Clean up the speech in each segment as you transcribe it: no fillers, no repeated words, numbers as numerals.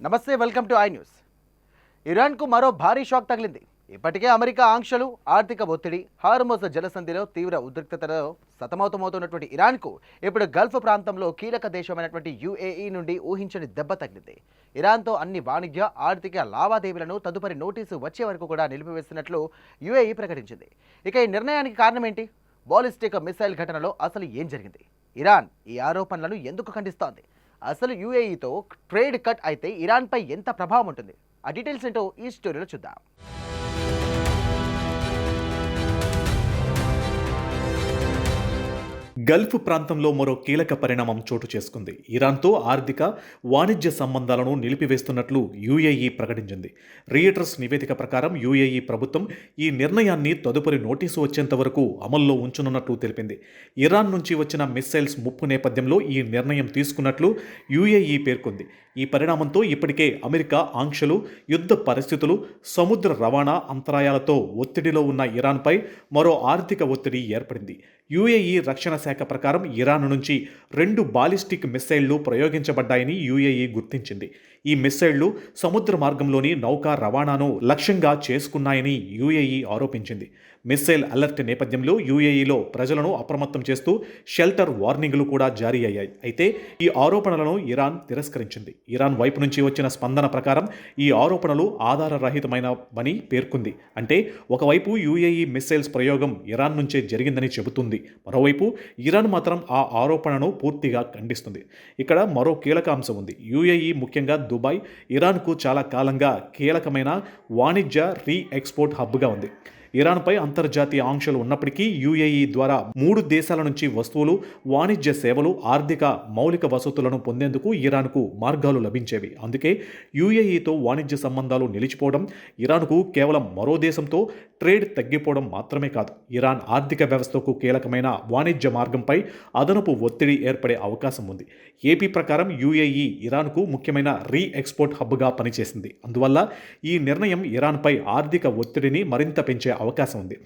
నమస్తే, welcome to I news. ఇరాన్కు మరో భారీ షాక్ తగిలింది. ఇప్పటికే అమెరికా ఆంక్షలు, ఆర్థిక ఒత్తిడి, హార్మోజ్ జలసంధిలో తీవ్ర ఉద్రిక్తతలో సతమతమవుతున్నటువంటి ఇరాన్కు ఇప్పుడు గల్ఫ్ ప్రాంతంలో కీలక దేశమైనటువంటి యుఏఈ నుండి ఊహించని దెబ్బ తగిలింది. ఇరాన్తో అన్ని వాణిజ్య, ఆర్థిక లావాదేవీలను తదుపరి నోటీసు వచ్చే వరకు కూడా నిలిపివేస్తున్నట్లు యుఏఈ ప్రకటించింది. ఇక ఈ నిర్ణయానికి కారణం ఏంటి? బాలిస్టిక్ మిసైల్ ఘటనలో అసలు ఏం జరిగింది? ఇరాన్ ఈ ఆరోపణలను ఎందుకు ఖండిస్తోంది? అసలు యుఏఈతో ట్రేడ్ కట్ అయితే ఇరాన్పై ఎంత ప్రభావం ఉంటుంది? ఆ డీటెయిల్స్ ఏంటో ఈ స్టోరీలో చూద్దాం. గల్ఫ్ ప్రాంతంలో మరో కీలక పరిణామం చోటు చేసుకుంది. ఇరాన్తో ఆర్థిక, వాణిజ్య సంబంధాలను నిలిపివేస్తున్నట్లు యుఏఈ ప్రకటించింది. రియిటర్స్ నివేదిక ప్రకారం యుఏఈ ప్రభుత్వం ఈ నిర్ణయాన్ని తదుపరి నోటీసు వచ్చేంత వరకు అమల్లో ఉంచనున్నట్లు తెలిపింది. ఇరాన్ నుంచి వచ్చిన మిస్సైల్స్ ముప్పు నేపథ్యంలో ఈ నిర్ణయం తీసుకున్నట్లు యుఏఈ పేర్కొంది. ఈ పరిణామంతో ఇప్పటికే అమెరికా ఆంక్షలు, యుద్ధ పరిస్థితులు, సముద్ర రవాణా అంతరాయాలతో ఒత్తిడిలో ఉన్న ఇరాన్పై మరో ఆర్థిక ఒత్తిడి ఏర్పడింది. యుఏఈ రక్షణ శాఖ ప్రకారం ఇరాన్ నుంచి 2 బాలిస్టిక్ మిస్సైళ్లు ప్రయోగించబడ్డాయని యుఏఈ గుర్తించింది. ఈ మిస్సైళ్లు సముద్ర మార్గంలోని నౌకా రవాణాను లక్ష్యంగా చేసుకున్నాయని యుఏఈ ఆరోపించింది. మిస్సైల్ అలర్ట్ నేపథ్యంలో యుఏఈలో ప్రజలను అప్రమత్తం చేస్తూ షెల్టర్ వార్నింగ్లు కూడా జారీ అయ్యాయి. అయితే ఈ ఆరోపణలను ఇరాన్ తిరస్కరించింది. ఇరాన్ వైపు నుంచి వచ్చిన స్పందన ప్రకారం ఈ ఆరోపణలు ఆధారరహితమైనవని పేర్కొంది. అంటే ఒకవైపు యుఏఈ మిస్సైల్స్ ప్రయోగం ఇరాన్ నుంచే జరిగిందని చెబుతుంది, మరోవైపు ఇరాన్ మాత్రం ఆ ఆరోపణను పూర్తిగా ఖండిస్తుంది. ఇక్కడ మరో కీలక అంశం ఉంది. యుఏఈ, ముఖ్యంగా దుబాయ్, ఇరాన్కు చాలా కాలంగా కీలకమైన వాణిజ్య రీ-ఎక్స్పోర్ట్ హబ్గా ఉంది. ఇరాన్పై అంతర్జాతీయ ఆంక్షలు ఉన్నప్పటికీ యుఏఈ ద్వారా 3 దేశాల నుంచి వస్తువులు, వాణిజ్య సేవలు, ఆర్థిక మౌలిక వసతులను పొందేందుకు ఇరాన్కు మార్గాలు లభించేవి. అందుకే యుఏఈతో వాణిజ్య సంబంధాలు నిలిచిపోవడం ఇరాన్కు కేవలం మరో దేశంతో ట్రేడ్ తగ్గిపోవడం మాత్రమే కాదు, ఇరాన్ ఆర్థిక వ్యవస్థకు కీలకమైన వాణిజ్య మార్గంపై అదనపు ఒత్తిడి ఏర్పడే అవకాశం ఉంది. ఏపీ ప్రకారం యుఏఈ ఇరాన్కు ముఖ్యమైన రీ-ఎక్స్పోర్ట్ హబ్గా పనిచేసింది. అందువల్ల ఈ నిర్ణయం ఇరాన్పై ఆర్థిక ఒత్తిడిని మరింత పెంచే అవకాశం ఉంది.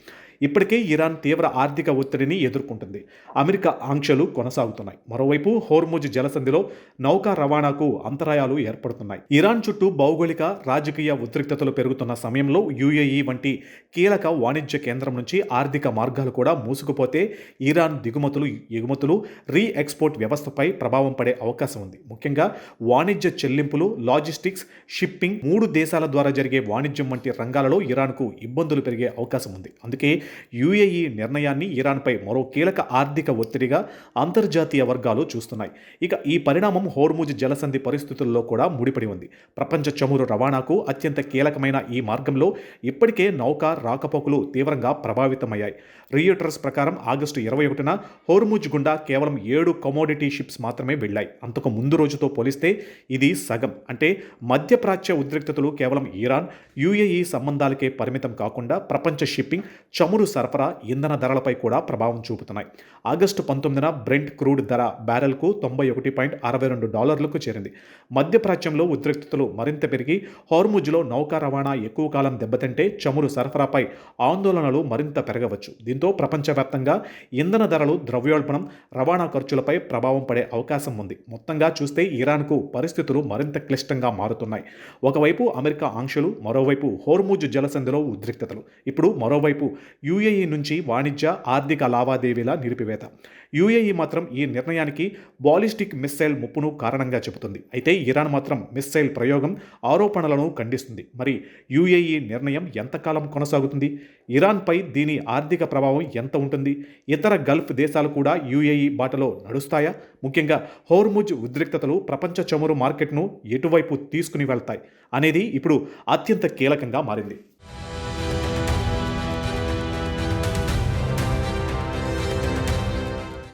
ఇప్పటికే ఇరాన్ తీవ్ర ఆర్థిక ఒత్తిడిని ఎదుర్కొంటుంది. అమెరికా ఆంక్షలు కొనసాగుతున్నాయి. మరోవైపు హోర్ముజ్ జలసంధిలో నౌకా రవాణాకు అంతరాయాలు ఏర్పడుతున్నాయి. ఇరాన్ చుట్టూ భౌగోళిక, రాజకీయ ఉద్రిక్తతలు పెరుగుతున్న సమయంలో యుఏఈ వంటి కీలక వాణిజ్య కేంద్రం నుంచి ఆర్థిక మార్గాలు కూడా మూసుకుపోతే ఇరాన్ దిగుమతులు, ఎగుమతులు, రీ-ఎక్స్పోర్ట్ వ్యవస్థపై ప్రభావం పడే అవకాశం ఉంది. ముఖ్యంగా వాణిజ్య చెల్లింపులు, లాజిస్టిక్స్, షిప్పింగ్, 3 దేశాల ద్వారా జరిగే వాణిజ్యం వంటి రంగాలలో ఇరాన్కు ఇబ్బందులు పెరిగే అవకాశం ఉంది. అందుకే యుఏఈ నిర్ణయాన్ని ఇరాన్పై మరో కీలక ఆర్థిక ఒత్తిడిగా అంతర్జాతీయ వర్గాలు చూస్తున్నాయి. ఇక ఈ పరిణామం హోర్ముజ్ జలసంధి పరిస్థితుల్లో కూడా ముడిపడి ఉంది. ప్రపంచ చమురు రవాణాకు అత్యంత కీలకమైన ఈ మార్గంలో ఇప్పటికే నౌకా రాకపోకలు తీవ్రంగా ప్రభావితమయ్యాయి. రియూటర్స్ ప్రకారం ఆగస్టు 21న హోర్ముజ్ గుండా కేవలం 7 కమోడిటీ షిప్స్ మాత్రమే వెళ్లాయి. అంతకు ముందు రోజుతో పోలిస్తే ఇది సగం. అంటే మధ్యప్రాచ్య ఉద్రిక్తతలు కేవలం ఇరాన్, యుఏఈ సంబంధాలకే పరిమితం కాకుండా ప్రపంచ షిప్పింగ్, చమురు సరఫరా, ఇంధన ధరలపై కూడా ప్రభావం చూపుతున్నాయి. ఆగస్టు 19న బ్రెంట్ క్రూడ్ ధర బ్యారెల్కు $91.62కు చేరింది. మధ్యప్రాచ్యంలో ఉద్రిక్తతలు మరింత పెరిగి హోర్ముజ్లో నౌకా రవాణా ఎక్కువ కాలం దెబ్బతింటే చమురు సరఫరాపై ఆందోళనలు మరింత పెరగవచ్చు. దీంతో ప్రపంచవ్యాప్తంగా ఇంధన ధరలు, ద్రవ్యోల్బణం, రవాణా ఖర్చులపై ప్రభావం పడే అవకాశం ఉంది. మొత్తంగా చూస్తే ఇరాన్కు పరిస్థితులు మరింత క్లిష్టంగా మారుతున్నాయి. ఒకవైపు అమెరికా ఆంక్షలు, మరోవైపు హోర్ముజ్ జలసంధిలో ఉద్రిక్తతలు, ఇప్పుడు మరోవైపు యుఏఈ నుంచి వాణిజ్య, ఆర్థిక లావాదేవీల నిలిపివేత. యుఏఈ మాత్రం ఈ నిర్ణయానికి బాలిస్టిక్ మిస్సైల్ ముప్పును కారణంగా చెబుతుంది. అయితే ఇరాన్ మాత్రం మిస్సైల్ ప్రయోగం ఆరోపణలను ఖండిస్తుంది. మరి యుఏఈ నిర్ణయం ఎంతకాలం కొనసాగుతుంది? ఇరాన్పై దీని ఆర్థిక ప్రభావం ఎంత ఉంటుంది? ఇతర గల్ఫ్ దేశాలు కూడా యుఏఈ బాటలో నడుస్తాయా? ముఖ్యంగా హోర్ముజ్ ఉద్రిక్తతలు ప్రపంచ చమురు మార్కెట్ను ఎటువైపు తీసుకుని వెళ్తాయి అనేది ఇప్పుడు అత్యంత కీలకంగా మారింది.